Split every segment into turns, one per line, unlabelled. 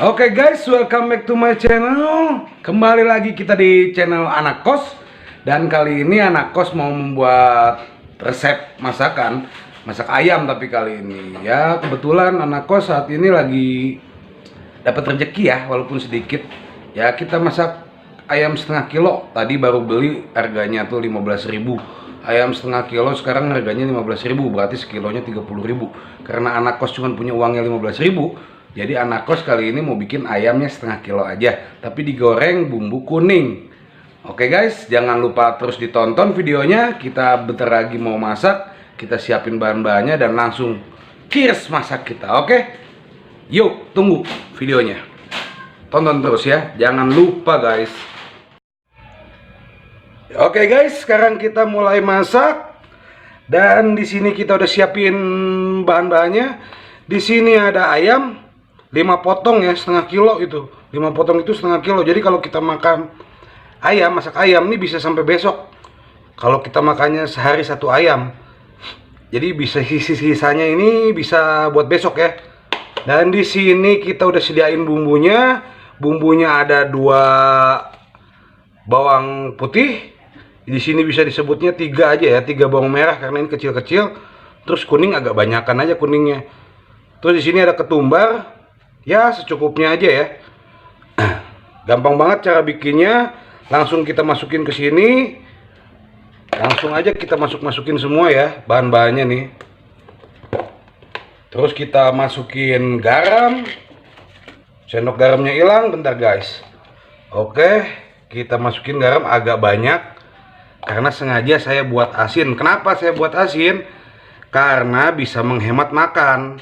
Oke guys, welcome back to my channel. Kembali lagi kita di channel Anak Kos. Dan kali ini Anak Kos mau membuat resep masakan. Masak ayam tapi kali ini. Ya kebetulan Anak Kos saat ini lagi dapat rezeki ya, walaupun sedikit. Ya kita masak ayam setengah kilo. Tadi baru beli, harganya tuh 15.000. Ayam setengah kilo sekarang harganya 15.000, berarti sekilonya 30.000. Karena Anak Kos cuma punya uangnya 15.000, jadi Anak Kos kali ini mau bikin ayamnya setengah kilo aja, tapi digoreng bumbu kuning. Oke guys, jangan lupa terus ditonton videonya. Kita bentar lagi mau masak, kita siapin bahan-bahannya dan langsung cheers masak kita. Oke, yuk tunggu videonya. Tonton terus ya, jangan lupa guys. Oke guys, sekarang kita mulai masak. Dan di sini kita udah siapin bahan-bahannya. Di sini ada ayam 5 potong ya, setengah kilo itu. 5 potong itu setengah kilo. Jadi kalau kita makan ayam, masak ayam ini bisa sampai besok. Kalau kita makannya sehari satu ayam, jadi bisa sisa-sisanya ini bisa buat besok ya. Dan di sini kita udah sediain bumbunya. Bumbunya ada 2 bawang putih. Di sini bisa disebutnya 3 aja ya, 3 bawang merah karena ini kecil-kecil. Terus kuning agak banyakan aja kuningnya. Terus di sini ada ketumbar. Ya secukupnya aja ya. Gampang banget cara bikinnya. Langsung kita masukin ke sini. Langsung aja kita masukin semua ya bahan-bahannya nih. Terus kita masukin garam. Sendok garamnya hilang, bentar guys. Oke, kita masukin garam agak banyak karena sengaja saya buat asin. Kenapa saya buat asin? Karena bisa menghemat makan.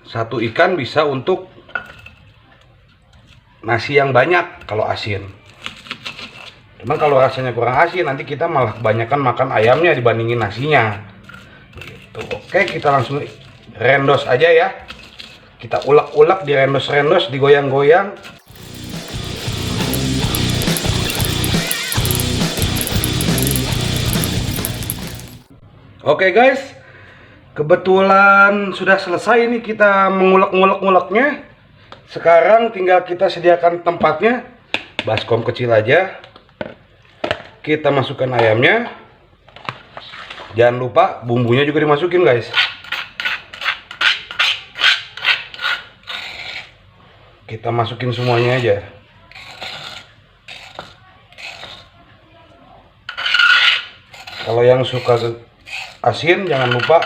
Satu ikan bisa untuk nasi yang banyak kalau asin. Cuman kalau rasanya kurang asin, nanti kita malah kebanyakan makan ayamnya dibandingin nasinya. Gitu. Oke, kita langsung rendos aja ya. Kita ulek-ulek, direndos-rendos, digoyang-goyang. Oke guys, kebetulan sudah selesai nih kita mengulek-ngulek-nguleknya. Sekarang tinggal kita sediakan tempatnya. Baskom kecil aja. Kita masukkan ayamnya. Jangan lupa bumbunya juga dimasukin guys. Kita masukin semuanya aja. Kalau yang suka asin jangan lupa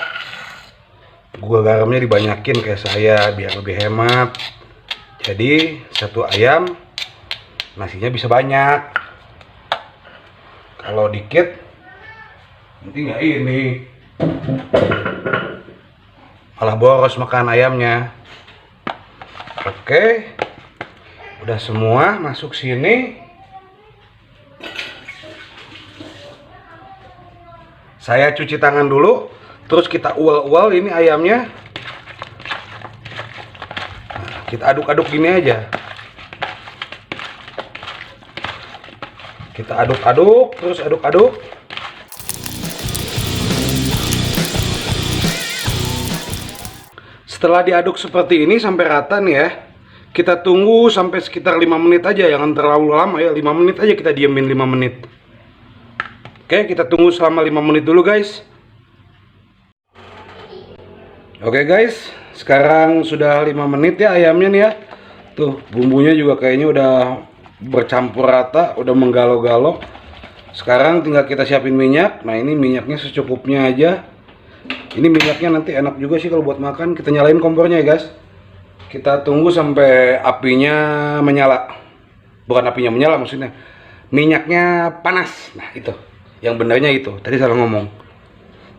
gula garamnya dibanyakin kayak saya biar lebih hemat. Jadi satu ayam nasinya bisa banyak. Kalau dikit nanti nggak ini, malah boros makan ayamnya. Oke, udah semua masuk sini. Saya cuci tangan dulu, terus kita ual-ual ini ayamnya. Nah, kita aduk-aduk gini aja. Kita aduk-aduk, terus aduk-aduk. Setelah diaduk seperti ini sampai rata nih ya, kita tunggu sampai sekitar 5 menit aja, jangan terlalu lama ya. 5 menit aja kita diemin 5 menit. Oke, kita tunggu selama 5 menit dulu guys. Oke guys, sekarang sudah 5 menit ya ayamnya nih ya. Tuh, bumbunya juga kayaknya udah bercampur rata, udah menggalo-galo. Sekarang tinggal kita siapin minyak. Nah, ini minyaknya secukupnya aja. Ini minyaknya nanti enak juga sih kalau buat makan. Kita nyalain kompornya ya guys. Kita tunggu sampai apinya menyala. Bukan apinya menyala maksudnya, minyaknya panas. Nah, itu. Yang benernya itu, tadi salah ngomong.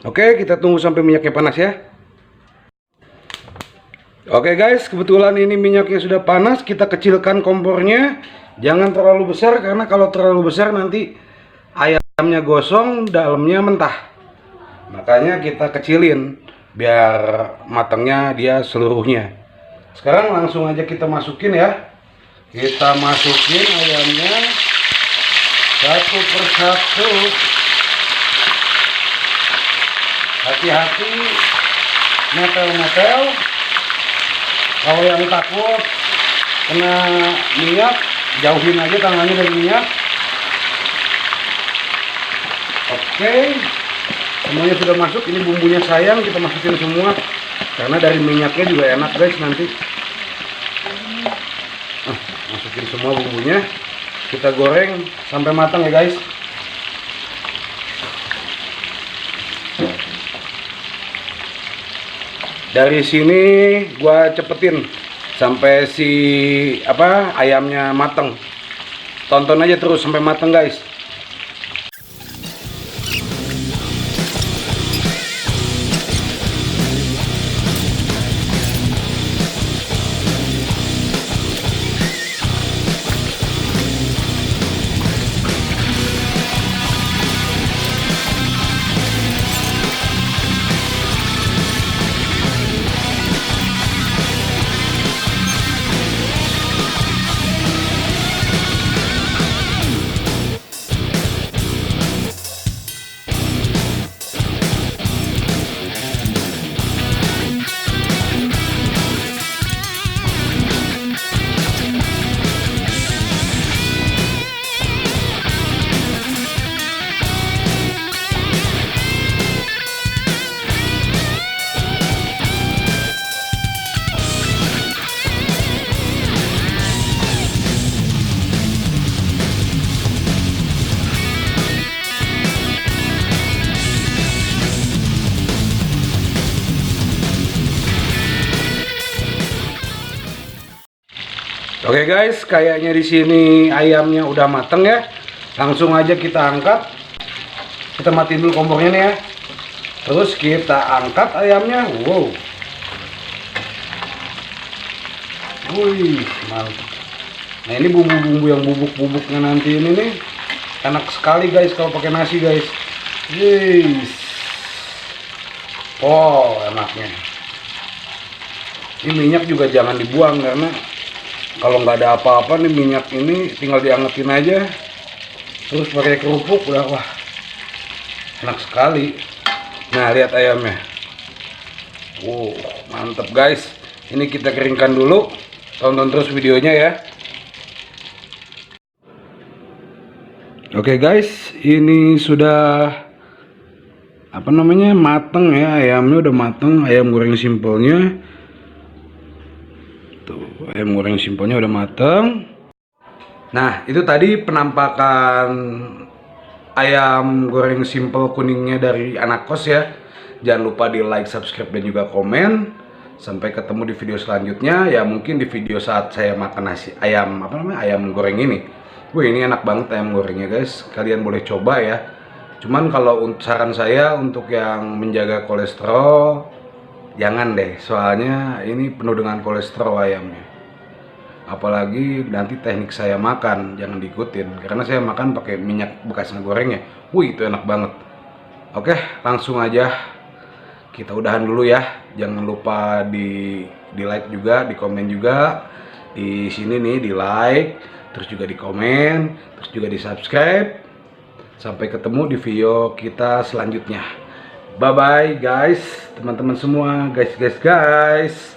Oke, kita tunggu sampai minyaknya panas ya. Oke guys, kebetulan ini minyaknya sudah panas. Kita kecilkan kompornya. Jangan terlalu besar, karena kalau terlalu besar nanti ayamnya gosong, dalamnya mentah. Makanya kita kecilin biar matangnya dia seluruhnya. Sekarang langsung aja kita masukin ya. Kita masukin ayamnya satu persatu. Hati-hati, metel-metel. Kalau yang takut kena minyak, jauhin aja tangannya dari minyak. Oke, semuanya sudah masuk. Ini bumbunya sayang kita masukin semua karena dari minyaknya juga enak guys nanti. Masukin semua bumbunya, kita goreng sampai matang ya guys. Dari sini gua cepetin sampai si ayamnya matang. Tonton aja terus sampai matang guys. Oke guys, kayaknya di sini ayamnya udah mateng ya. Langsung aja kita angkat. Kita matiin dulu kompornya nih ya. Terus kita angkat ayamnya. Wow. Wih, mantap. Nah ini bumbu-bumbu yang bubuk-bubuknya nanti ini nih enak sekali guys kalau pakai nasi guys. Yes. Oh enaknya. Ini minyak juga jangan dibuang karena kalau nggak ada apa-apa nih minyak ini tinggal diangetin aja. Terus pakai kerupuk udah wah enak sekali. Nah lihat ayamnya. Wow mantep guys. Ini kita keringkan dulu. Tonton terus videonya ya. Oke guys, ini sudah mateng ya, ayamnya udah mateng, ayam goreng simpelnya. Tuh, ayam goreng simpelnya udah mateng. Nah, itu tadi penampakan ayam goreng simpel kuningnya dari Anak Kos ya. Jangan lupa di like, subscribe dan juga komen. Sampai ketemu di video selanjutnya. Ya mungkin di video saat saya makan nasi ayam ayam goreng ini. Wih, ini enak banget ayam gorengnya guys. Kalian boleh coba ya. Cuman kalau saran saya untuk yang menjaga kolesterol, jangan deh, soalnya ini penuh dengan kolesterol ayamnya. Apalagi nanti teknik saya makan, jangan diikutin. Karena saya makan pakai minyak bekas ngegorengnya. Wih, itu enak banget. Oke, langsung aja kita udahan dulu ya. Jangan lupa di like juga, di komen juga. Di sini nih di like, terus juga di komen, terus juga di subscribe. Sampai ketemu di video kita selanjutnya. Bye bye guys, teman-teman semua, guys.